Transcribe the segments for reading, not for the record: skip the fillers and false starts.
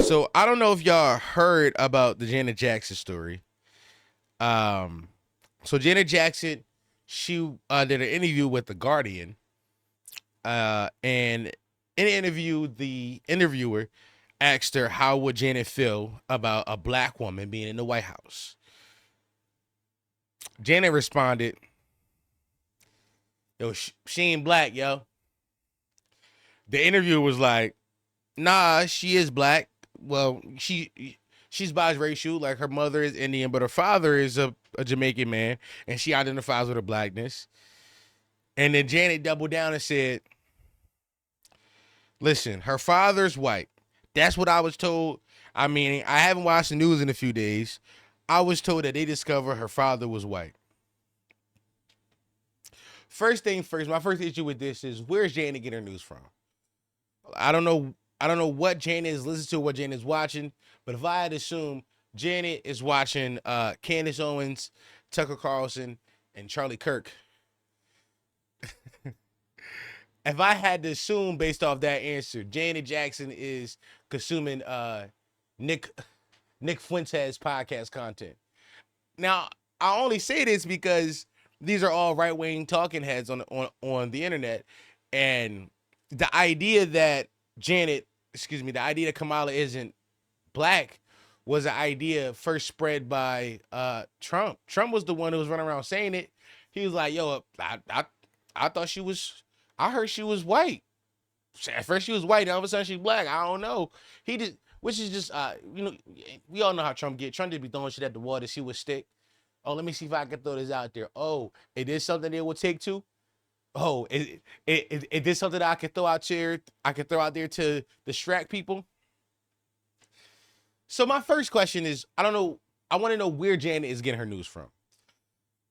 So I don't know if y'all heard about the Janet Jackson story. Um, so Janet Jackson, she did an interview with the Guardian, and in the interview, the interviewer asked her how would Janet feel about a black woman being in the White House. Janet responded, "Yo, she ain't black, yo." The interviewer was like, "Nah, she is black. Well, she's biracial. Like her mother is Indian, but her father is a Jamaican man, and she identifies with her blackness." And then Janet doubled down and said, "Listen, her father's white. That's what I was told. I mean, I haven't watched the news in a few days. I was told that they discovered her father was white." First thing first, my first issue with this is where's Janet getting her news from? I don't know. I don't know what Janet is listening to, what Janet is watching, but if I had to assume Janet is watching Candace Owens, Tucker Carlson, and Charlie Kirk. If I had to assume based off that answer, Janet Jackson is consuming Nick Nick Fuentes podcast content. Now, I only say this because these are all right wing talking heads on the internet, and the idea that the idea that Kamala isn't black was an idea first spread by Trump. Trump was the one who was running around saying it. He was like, "Yo, I thought she was. I heard she was white. At first she was white, and all of a sudden she's black. I don't know." He just, which is just, we all know how Trump get. Trump did be throwing shit at the wall to see what stick. Oh, let me see if I can throw this out there. Oh, it is something they will take to. Oh, it is something that I can throw out there. I can throw out there to distract people. So my first question is, I don't know. I want to know where Janet is getting her news from.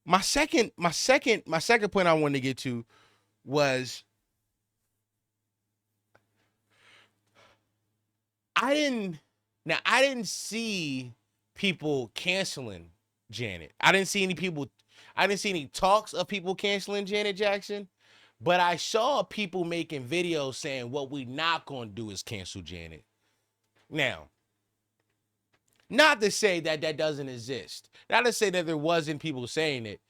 My second point I wanted to get to was I didn't. Now I didn't see people canceling Janet. I didn't see any people. I didn't see any talks of people canceling Janet Jackson. But I saw people making videos saying what we not gonna do is cancel Janet. Now, not to say that that doesn't exist. Not to say that there wasn't people saying it,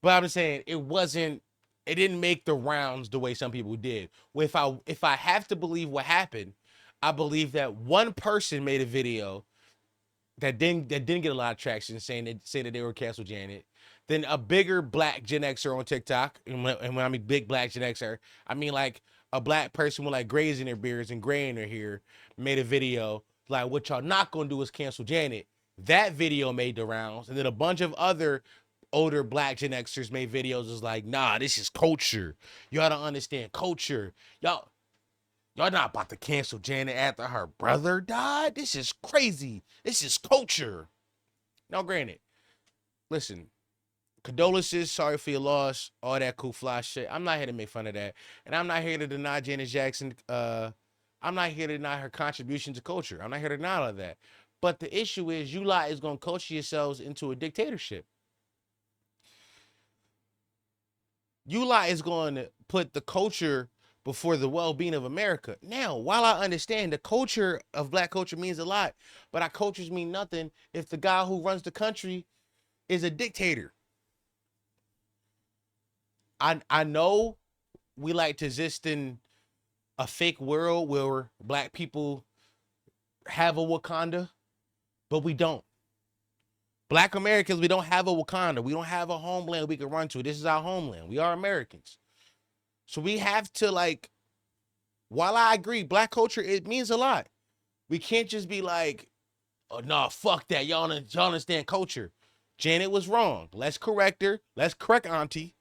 but I'm saying it wasn't. It didn't make the rounds the way some people did. If I have to believe what happened, I believe that one person made a video that didn't get a lot of traction, saying that they were cancel Janet. Then a bigger black Gen Xer on TikTok, and when I mean big black Gen Xer, I mean like a black person with like grays in their beards and gray in their hair, made a video like, "What y'all not gonna do is cancel Janet." That video made the rounds, and then a bunch of other older black Gen Xers made videos was like, "Nah, this is culture. Y'all don't understand culture. Y'all not about to cancel Janet after her brother died. This is crazy. This is culture." Now, granted, listen, condolences, sorry for your loss, all that cool fly shit. I'm not here to make fun of that. And I'm not here to deny Janet Jackson. I'm not here to deny her contribution to culture. I'm not here to deny all of that. But the issue is you lot is gonna culture yourselves into a dictatorship. You lot is going to put the culture before the well-being of America. Now, while I understand the culture of black culture means a lot, but our cultures mean nothing if the guy who runs the country is a dictator. I know we like to exist in a fake world where black people have a Wakanda, but we don't. Black Americans, we don't have a Wakanda. We don't have a homeland we can run to. This is our homeland. We are Americans. So we have to like, while I agree, black culture, it means a lot. We can't just be like, "Oh no, fuck that. Y'all understand culture." Janet was wrong. Let's correct her. Let's correct Auntie.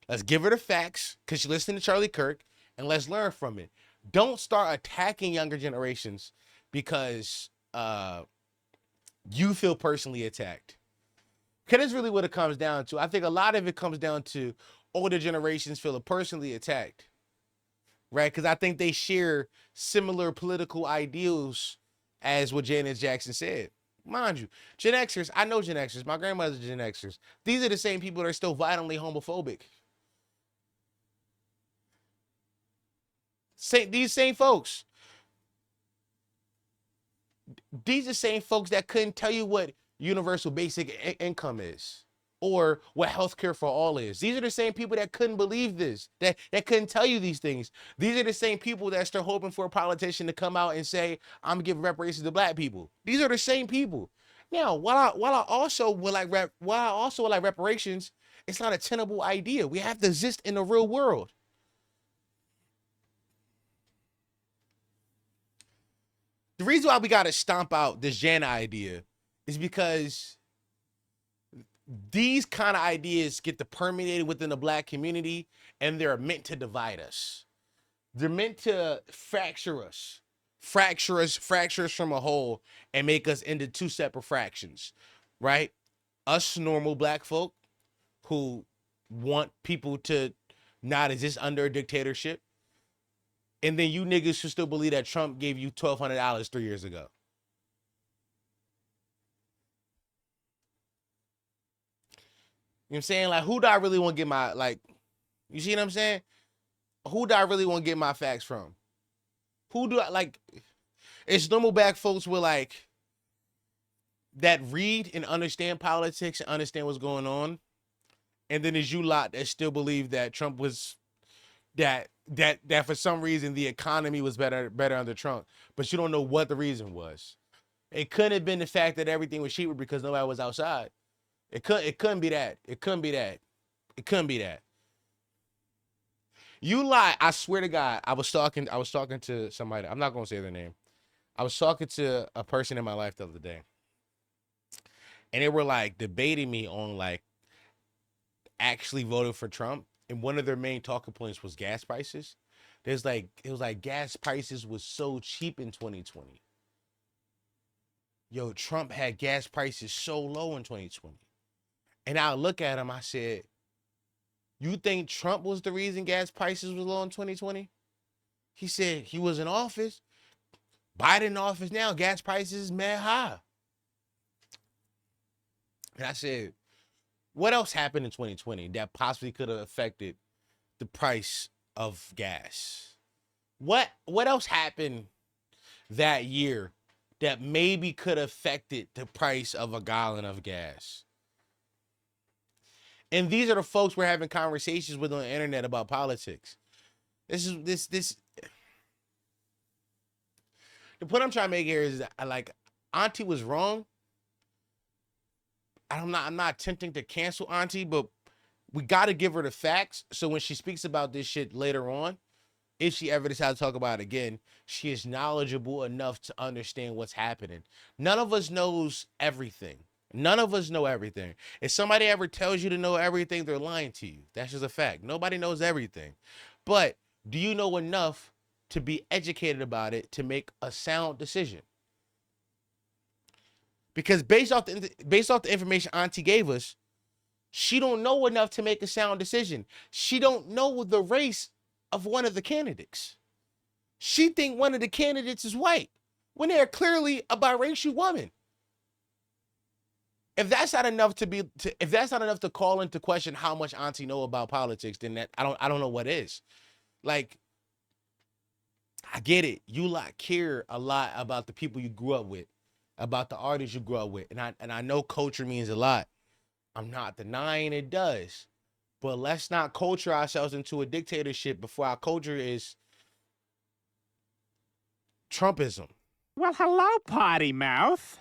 Let's give her the facts because she listened to Charlie Kirk, and let's learn from it. Don't start attacking younger generations because you feel personally attacked. Because that's really what it comes down to. I think a lot of it comes down to older generations feeling personally attacked, right? Because I think they share similar political ideals as what Janet Jackson said. Mind you, Gen Xers, I know Gen Xers. My grandmother's Gen Xers. These are the same people that are still violently homophobic. These same folks. These are the same folks that couldn't tell you what universal basic income is or what healthcare for all is. These are the same people that couldn't believe this, that couldn't tell you these things. These are the same people that start hoping for a politician to come out and say, I'm giving reparations to black people. These are the same people. Now, while I also would like reparations, it's not a tenable idea. We have to exist in the real world. The reason why we gotta stomp out this Jana idea is because these kind of ideas get to permeated within the black community, and they're meant to divide us. They're meant to fracture us from a whole, and make us into two separate fractions, right? Us normal black folk who want people to not exist under a dictatorship, and then you niggas who still believe that Trump gave you $1,200 3 years ago. You know what I'm saying? Like, who do I really want to get my, like, you see what I'm saying? Who do I really want to get my facts from? Who do I, like, it's normal black folks with, like, that read and understand politics and understand what's going on. And then there's you lot that still believe that Trump was, that for some reason the economy was better under Trump, but you don't know what the reason was. It couldn't have been the fact that everything was cheaper because nobody was outside. It couldn't be that. It couldn't be that. It couldn't be that. You lie. I swear to God, I was talking to somebody. I'm not gonna say their name. I was talking to a person in my life the other day, and they were like debating me on like actually voting for Trump. And one of their main talking points was gas prices. It was like gas prices was so cheap in 2020. Yo, Trump had gas prices so low in 2020. And I look at him, I said, you think Trump was the reason gas prices was low in 2020? He said he was in office. Biden in office now, gas prices is mad high. And I said, what else happened in 2020 that possibly could have affected the price of gas? What else happened that year that maybe could have affected the price of a gallon of gas? And these are the folks we're having conversations with on the internet about politics. This. The point I'm trying to make here is that, like, Auntie was wrong. I'm not attempting to cancel Auntie, but we got to give her the facts. So when she speaks about this shit later on, if she ever decides to talk about it again, she is knowledgeable enough to understand what's happening. None of us knows everything. None of us know everything. If somebody ever tells you to know everything, they're lying to you. That's just a fact. Nobody knows everything. But do you know enough to be educated about it to make a sound decision? Because based off the information Auntie gave us, she don't know enough to make a sound decision. She don't know the race of one of the candidates. She think one of the candidates is white when they're clearly a biracial woman. If that's not enough if that's not enough to call into question how much Auntie know about politics, then I don't know what is. Like, I get it. You lot care a lot about the people you grew up with, about the artists you grew up with, and I know culture means a lot. I'm not denying it does, but let's not culture ourselves into a dictatorship before our culture is Trumpism. Well, hello, potty mouth.